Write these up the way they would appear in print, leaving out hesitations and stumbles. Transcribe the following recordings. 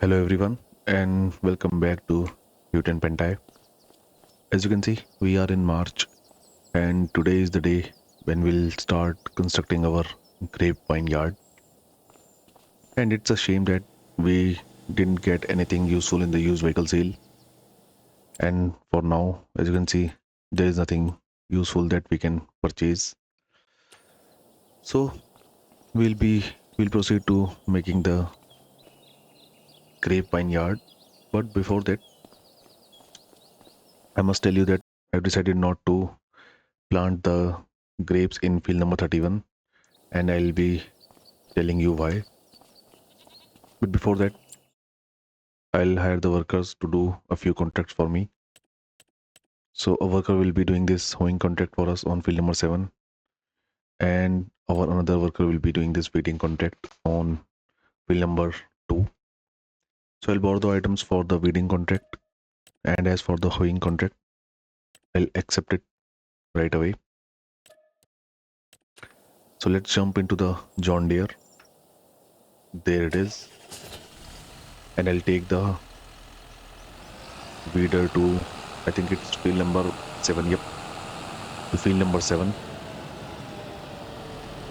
Hello everyone and welcome back to Hutan Pantai. As you can see, we are in March and today is the day when we'll start constructing our grape vineyard. And it's a shame that we didn't get anything useful in the used vehicle sale. And for now, as you can see, there is nothing useful that we can purchase. So we'll proceed to making the grape vineyard. But before that, I must tell you that I've decided not to plant the grapes in field number 31 and I'll be telling you why. But before that, I'll hire the workers to do a few contracts for me. So a worker will be doing this hoeing contract for us on field number 7 and our another worker will be doing this weeding contract on field number 2. So I'll borrow the items for the weeding contract and as for the hoeing contract, I'll accept it right away. So let's jump into the John Deere. There it is. And I'll take the weeder to, I think it's field number 7, yep, to field number 7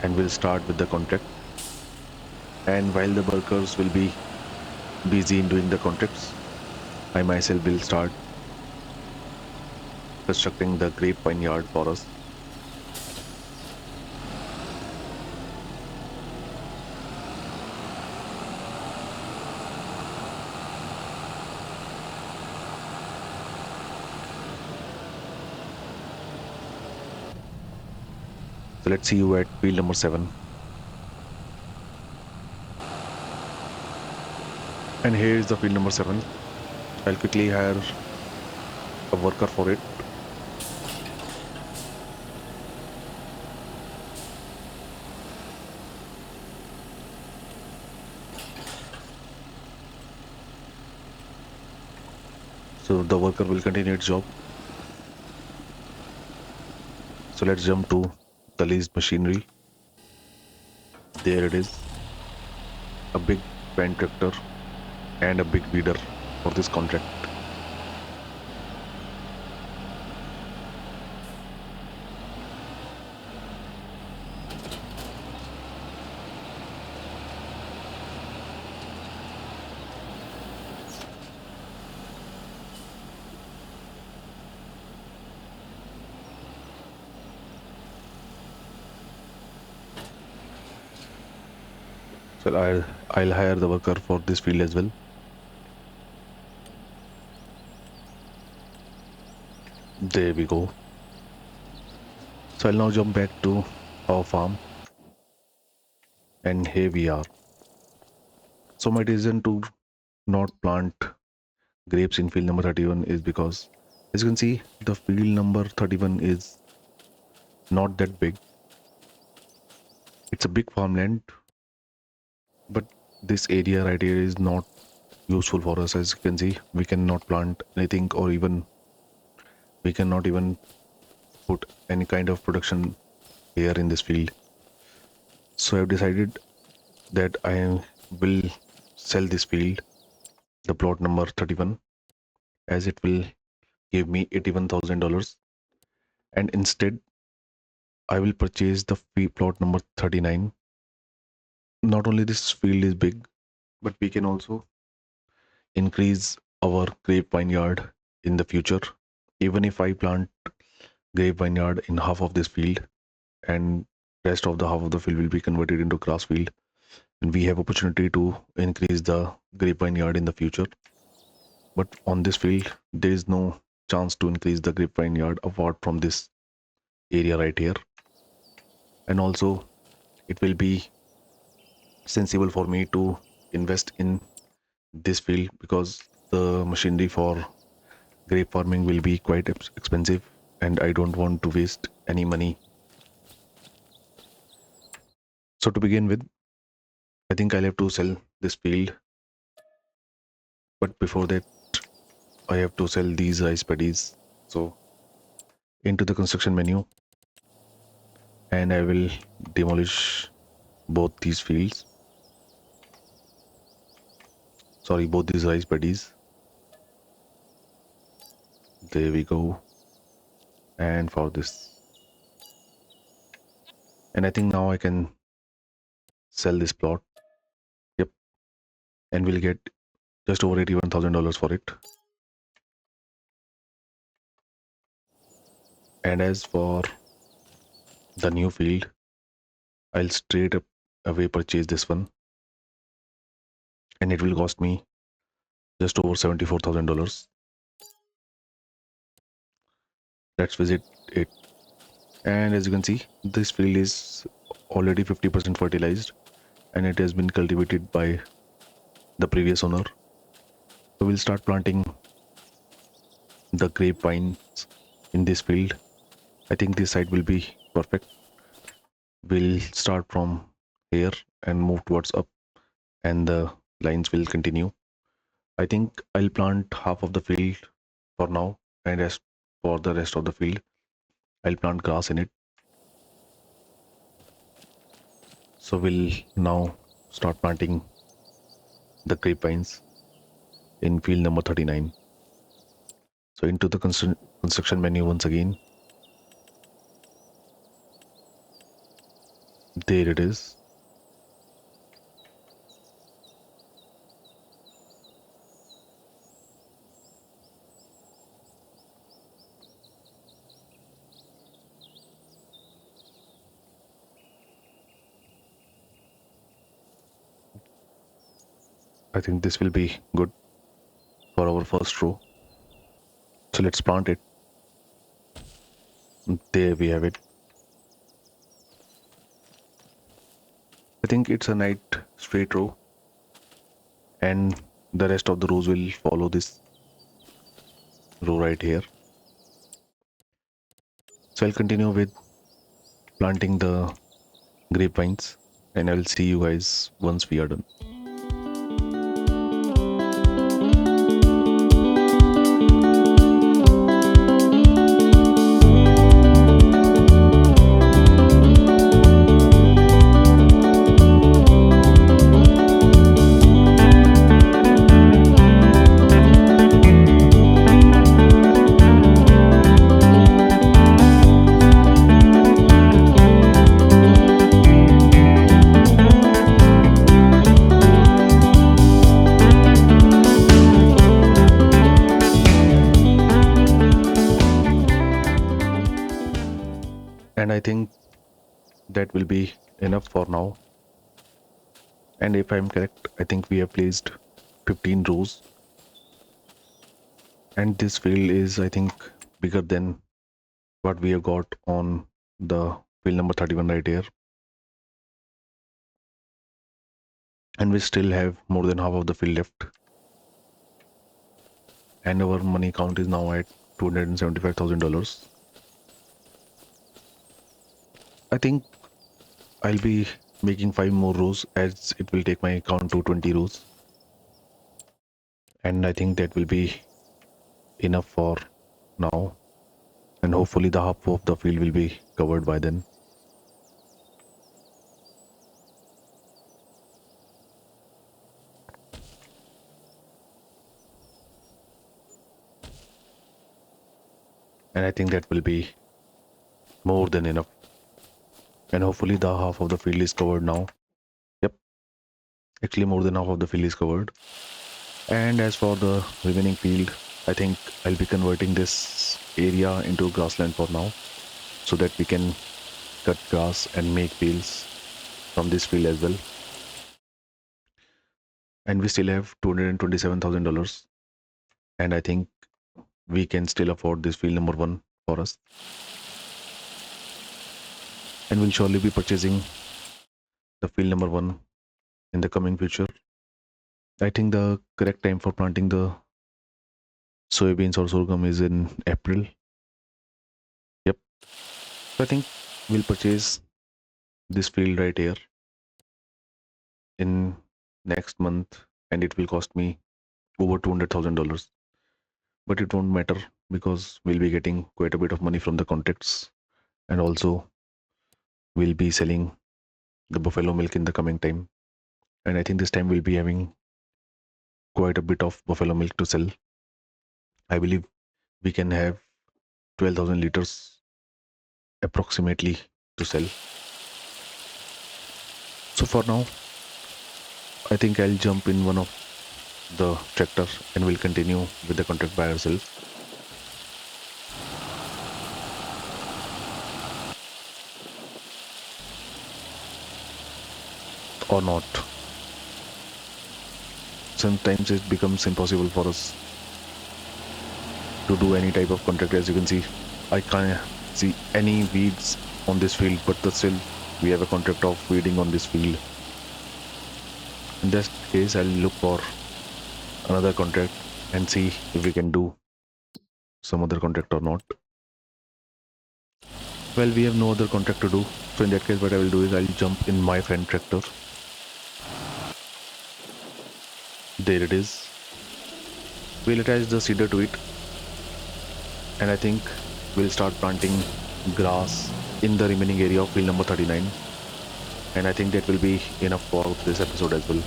and we'll start with the contract. And while the workers will be busy in doing the contracts, I myself will start constructing the grape vineyard for us. So let's see you at field number 7. And here is the field number 7. I'll quickly hire a worker for it. So the worker will continue its job. So let's jump to the leased machinery. There it is. A big pan tractor and a big weeder for this contract. So I'll hire the worker for this field as well. There we go. So I'll now jump back to our farm. And here we are. So my decision to not plant grapes in field number 31 is because, as you can see, the field number 31 is not that big. It's a big farmland, but this area right here is not useful for us. As you can see, we cannot plant anything or even we cannot even put any kind of production here in this field. So I've decided that I will sell this field, the plot number 31, as it will give me $81,000, and instead I will purchase the plot number 39. Not only this field is big, but we can also increase our grape vineyard in the future. Even if I plant grape vineyard in half of this field and rest of the half of the field will be converted into grass field, and we have opportunity to increase the grape vineyard in the future. But on this field, there is no chance to increase the grape vineyard apart from this area right here. And also it will be sensible for me to invest in this field because the machinery for grape farming will be quite expensive and I don't want to waste any money. So to begin with, I think I'll have to sell this field. But before that, I have to sell these rice paddies. So into the construction menu, and I will demolish both these fields. sorry, both these rice paddies. There we go. And for this, and I think now I can sell this plot. Yep, and we'll get just over $81,000 for it. And as for the new field, I'll straight up away purchase this one, and it will cost me just over $74,000. Let's visit it. And as you can see, this field is already 50% fertilized, and it has been cultivated by the previous owner. So we'll start planting the grapevines in this field. I think this site will be perfect. We'll start from here and move towards up, and the lines will continue. I think I'll plant half of the field for now, and as for the rest of the field, I'll plant grass in it. So we'll now start planting the grapevines in field number 39. So into the construction menu once again. There it is. I think this will be good for our first row. So let's plant it. There we have it. I think it's a nice straight row, and the rest of the rows will follow this row right here. So I'll continue with planting the grapevines, and I'll see you guys once we are done. And I think that will be enough for now. And if I'm correct, I think we have placed 15 rows, and this field is, I think, bigger than what we have got on the field number 31 right here. And we still have more than half of the field left, and our money count is now at $275,000. I think I'll be making 5 more rows, as it will take my count to 20 rows, and I think that will be enough for now, and hopefully the half of the field will be covered by then. And I think that will be more than enough, and hopefully the half of the field is covered now. Yep, actually more than half of the field is covered. And as for the remaining field, I think I'll be converting this area into grassland for now, so that we can cut grass and make fields from this field as well. And we still have $227,000, and I think we can still afford this field number 1 for us, and we'll surely be purchasing the field number 1 in the coming future. I think the correct time for planting the soybeans or sorghum is in April. Yep. So I think we'll purchase this field right here in next month, and it will cost me over $200,000. But it won't matter, because we'll be getting quite a bit of money from the contracts, and also we'll be selling the buffalo milk in the coming time. And I think this time we'll be having quite a bit of buffalo milk to sell. I believe we can have 12,000 liters approximately to sell. So for now, I think I'll jump in one of the tractor and we'll continue with the contract by ourselves or not. Sometimes it becomes impossible for us to do any type of contract. As you can see, I can't see any weeds on this field, but still we have a contract of weeding on this field. In this case, I'll look for another contract and see if we can do some other contract or not. Well, we have no other contract to do, so in that case what I will do is I'll jump in my friend tractor. There it is. We'll attach the seeder to it, and I think we'll start planting grass in the remaining area of field number 39, and I think that will be enough for this episode as well.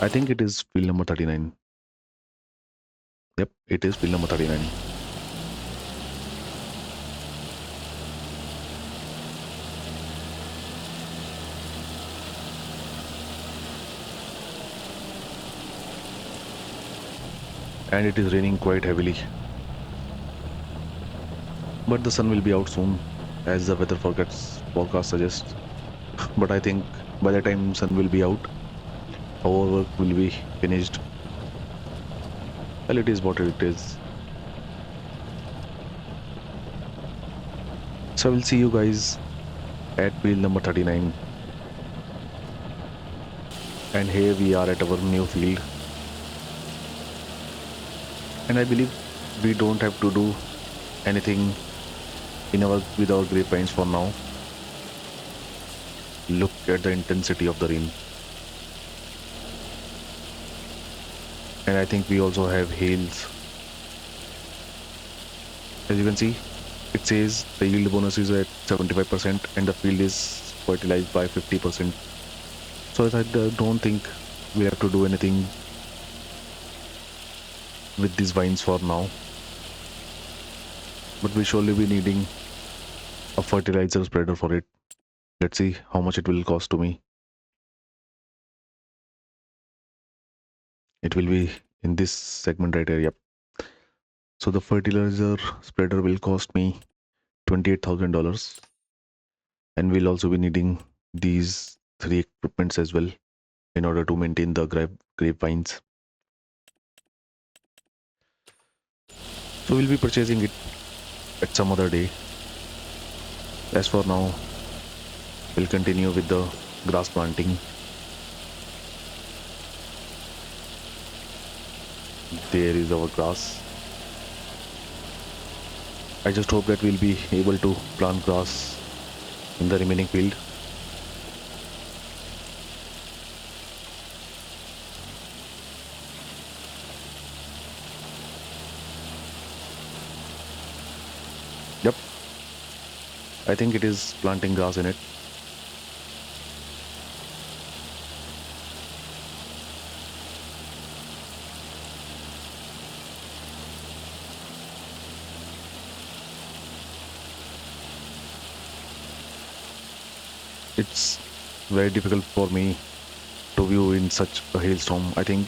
I think it is field number 39. Yep, it is field number 39. And it is raining quite heavily, but the sun will be out soon as the weather forecast suggests. But I think by the time sun will be out, our work will be finished. Well, it is what it is. So I will see you guys at field number 39. And here we are at our new field. And I believe we don't have to do anything with our grapevines for now. Look at the intensity of the rain. And I think we also have hails. As you can see, it says the yield bonus is at 75% and the field is fertilized by 50%. So I don't think we have to do anything with these vines for now. But we surely be needing a fertilizer spreader for it. Let's see how much it will cost to me. It will be in this segment right here. Yep. So the fertilizer spreader will cost me $28,000, and we'll also be needing these three equipments as well in order to maintain the grapevines. So we'll be purchasing it at some other day. As for now, we'll continue with the grass planting. There is our grass. I just hope that we'll be able to plant grass in the remaining field. Yep, I think it is planting grass in it. It's very difficult for me to view in such a hailstorm. I think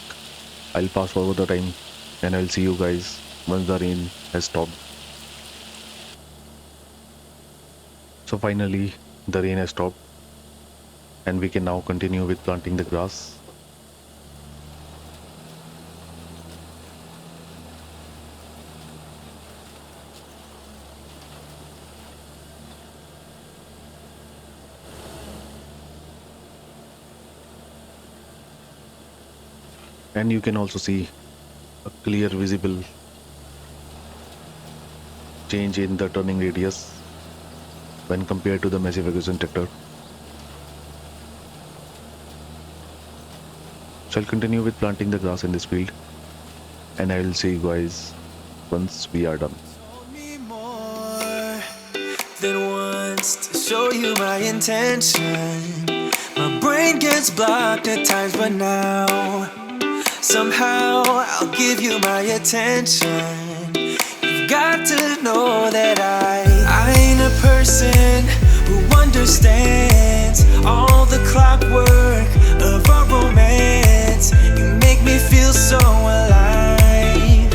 I'll fast forward the time and I'll see you guys once the rain has stopped. So finally, the rain has stopped and we can now continue with planting the grass. And you can also see a clear visible change in the turning radius when compared to the Massey Ferguson tractor. So I'll continue with planting the grass in this field and I will see you guys once we are done. Than once to show you my intention. My brain gets blocked at times, but now Somehow I'll give you my attention. You've got to know that I ain't a person who understands all the clockwork of our romance. You make me feel so alive,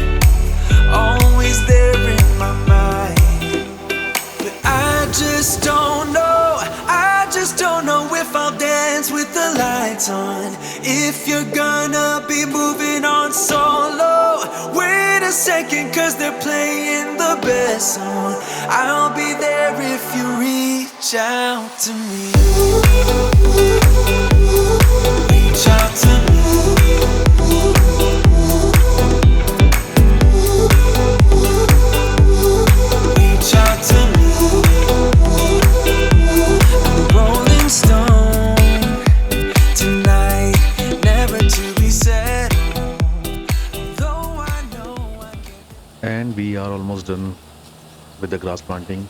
always there in my mind. But I just don't know, I just don't know if I'll dance with the lights on. If you're gonna be moving on solo, wait a second, cause they're playing the best song. I'll be there if you reach out to me. Reach out to me. Reach out to me. I'm a rolling stone tonight, never to be settled. Though I know I can. And we are almost done with the grass planting.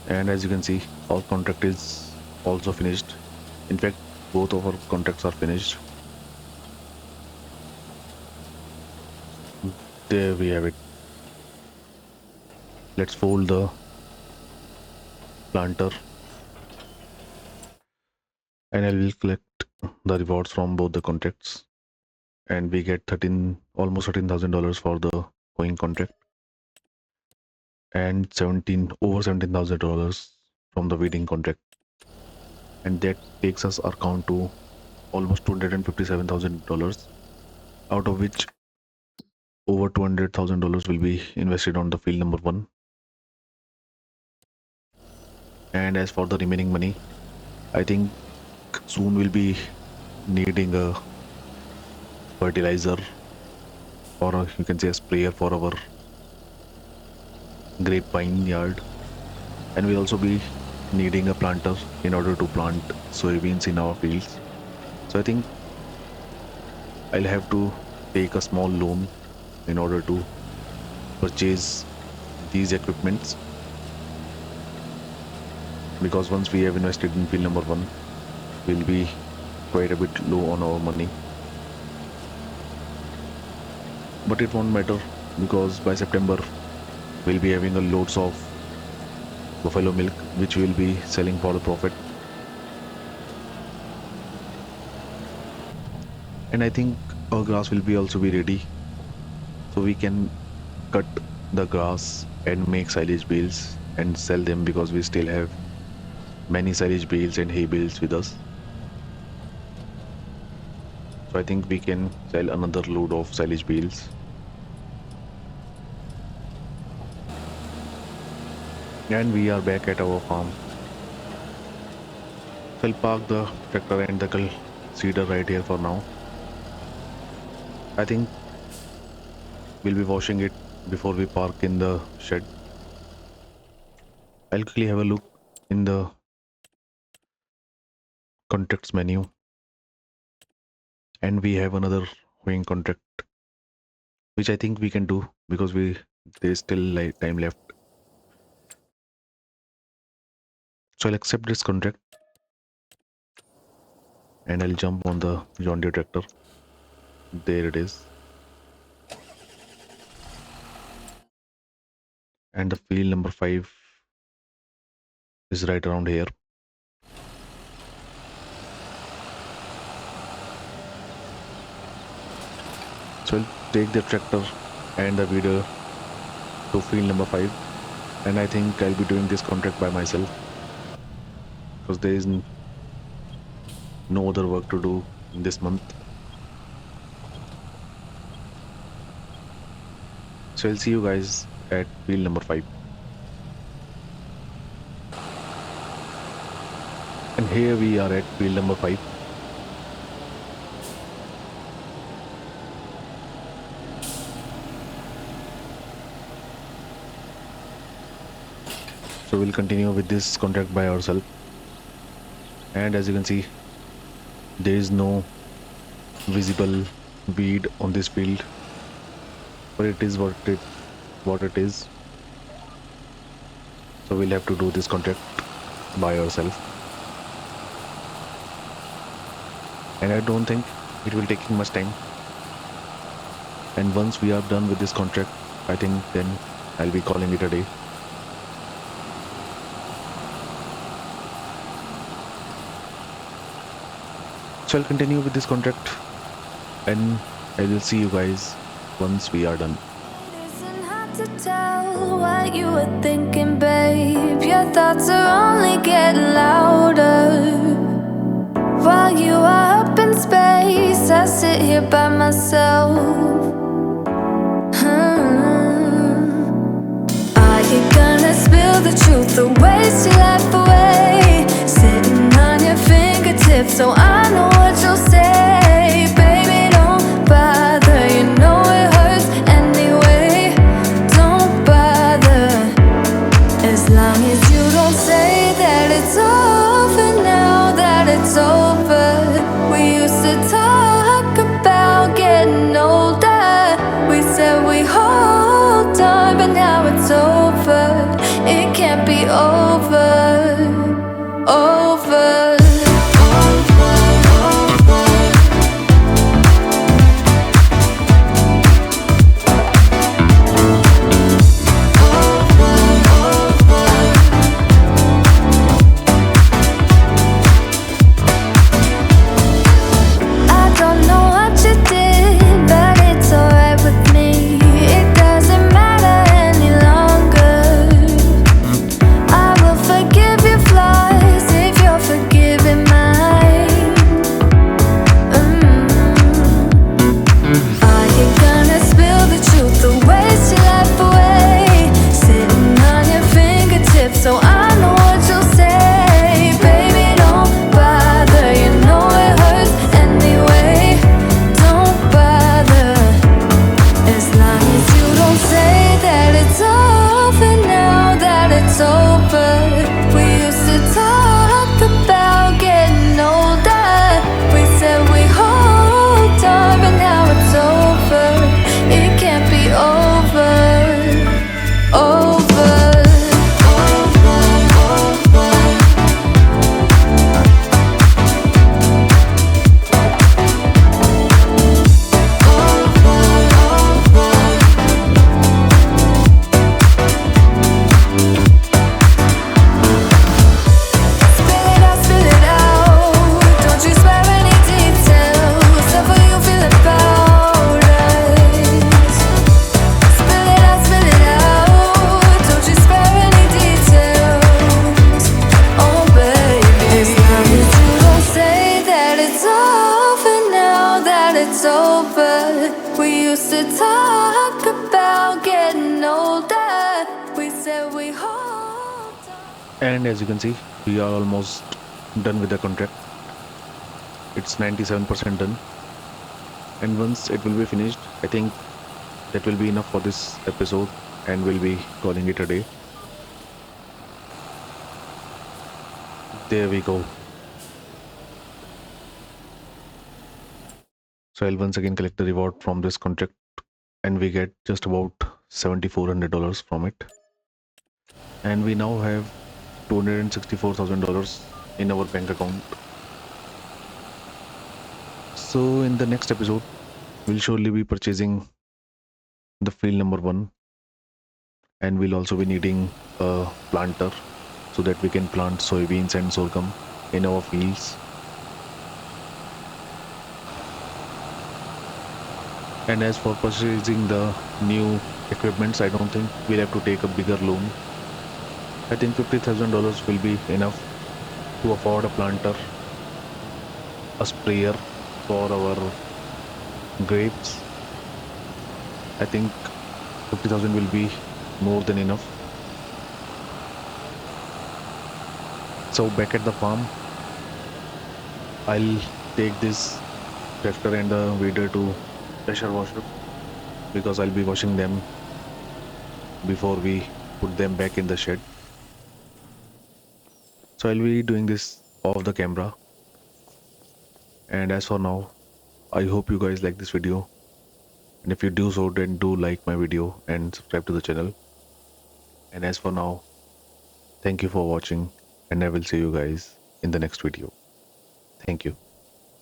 And as you can see, our contract is also finished. In fact, both of our contracts are finished. There we have it. Let's fold the planter, and I will collect the rewards from both the contracts. And we get almost $13,000 for the going contract, and over $17,000 from the wedding contract, and that takes us our count to almost $257,000, out of which over $200,000 will be invested on the field number 1. And as for the remaining money, I think soon we'll be needing a fertilizer, or you can say a sprayer for our grape vineyard, and we'll also be needing a planter in order to plant soybeans in our fields. So I think I'll have to take a small loan in order to purchase these equipments, because once we have invested in field number 1, we'll be quite a bit low on our money. But it won't matter, because by September we'll be having a loads of buffalo milk, which we'll be selling for the profit. And I think our grass will be also be ready, so we can cut the grass and make silage bales and sell them, because we still have many silage bales and hay bales with us. So I think we can sell another load of silage bales. And we are back at our farm. So I'll park the tractor and the seeder right here for now. I think we'll be washing it before we park in the shed. I'll quickly have a look in the contracts menu, and we have another hoeing contract, which I think we can do, because there is still time left. So I'll accept this contract, and I'll jump on the John Deere tractor. There it is. And the field number 5 is right around here. So I'll take the tractor and the weeder to field number 5, and I think I'll be doing this contract by myself, because there is no other work to do in this month. So I'll see you guys at field number 5. And here we are at field number 5. So we'll continue with this contract by ourselves. And as you can see, there is no visible weed on this field, but it is what it is. So we'll have to do this contract by ourselves, and I don't think it will take much time. And once we are done with this contract, I think then I'll be calling it a day. So I'll continue with this contract and I will see you guys once we are done. It isn't hard to tell what you were thinking, babe. Your thoughts are only getting louder. While you are up in space, I sit here by myself. Are you gonna spill the truth or waste your life away? Sitting on your fingertips, so I know what you'll say. Baby, don't bother, you know it hurts anyway. Don't bother, as long as you don't say that it's over now, that it's over. We used to talk about getting older. We said we hold on, but now it's over. It can't be over, over. I don't know what you did, but it's alright with me. It doesn't matter any longer. I will forgive your flaws if you're forgiving mine. Are you gonna spill the truth or waste your life away? Sitting on your fingertips, so I know what you'll say. Baby, don't bother, you know it hurts anyway. Don't bother, as long as you don't say that it's over now, that it's over. We used to talk about getting older. We said we hold on, but now it's over. It can't be over, over. Spill it out, don't you spare any details of how you feel about us. Spill it out, don't you spare any details. Oh baby, as long as you don't say that it's over now, that it's over. We used to talk about getting older. We said we hold on. And as you can see, we are almost done with the contract. It's 97% done. And once it will be finished, I think that will be enough for this episode and we'll be calling it a day. There we go. So I'll once again collect the reward from this contract and we get just about $7,400 from it. And we now have $264,000 in our bank account. So in the next episode, we'll surely be purchasing the field number 1 and we'll also be needing a planter so that we can plant soybeans and sorghum in our fields. And as for purchasing the new equipments, I don't think we'll have to take a bigger loan. I think $50,000 will be enough to afford a planter, a sprayer for our grapes. I think 50,000 will be more than enough. So back at the farm, I'll take this tractor and the weeder to pressure washer because I'll be washing them before we put them back in the shed. So I'll be doing this off the camera. And as for now, I hope you guys like this video. And if you do so, then do like my video and subscribe to the channel. And as for now, thank you for watching and I will see you guys in the next video. Thank you.